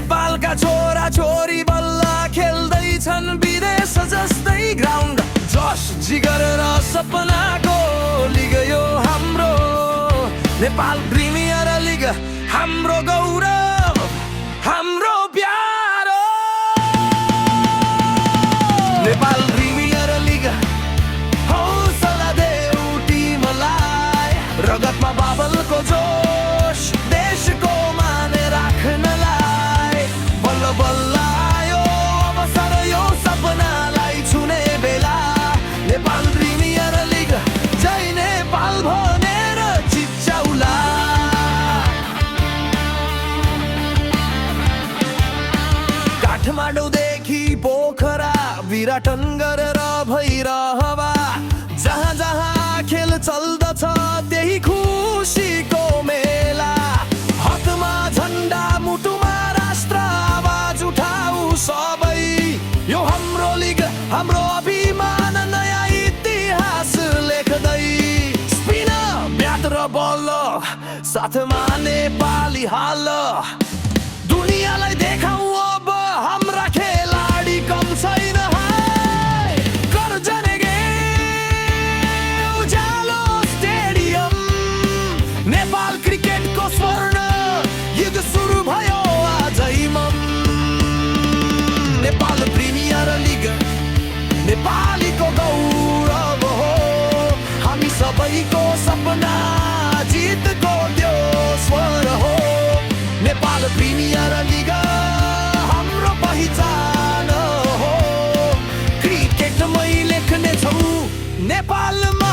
नेपालका छोरा छोरी बल्ल खेल्दैछन् विदेश जस्तै ग्राउन्ड। जस जिगर र सपनाको लिग यो हाम्रो नेपाल प्रिमियर लिग, हाम्रो गौरव, हाम्रो प्यारो नेपाल प्रिमियर लिग। हौसला देऊ टिमलाई, रगतमा बाबलको जोश, देशको माने राख्नलाई। बल्ल बल्ल आयो अवसर, यो सपनालाई छुने बेला। नेपाल प्रिमियर लिग, जय नेपाल भनेर चिच्याउला। काठमाडौँदेखि पोखरा, विराटनगर र भैरहवा, जहाँ जहाँ खेल चल्दछ त्यही खुसीको मेला। हातमा झन्डा, मुटुमा राष्ट्र, आवाज उठाऊ सबै। यो हाम्रो लिग, हाम्रो अभिमान, नयाँ इतिहास लेख्दै। स्पिन, ब्याट र बल, साथमा नेपाली हाल। दुनियाँलाई देखाऊ अब हाम्रा खेलाडी कम छैन। कर्जनेगे उज्यालो स्टेडियम, नेपाल क्रिकेटको स्वर्ण युग सुरु भयो आजै मम। नेपाल प्रिमियर लिग नेपालीको गौरव हो, हामी सबैको सपना जितको त्यो स्वर हो। नेपाल प्रिमियर लिग हाम्रो पहिचान हो, क्रिकेटमै लेख्ने छौ नेपालमा।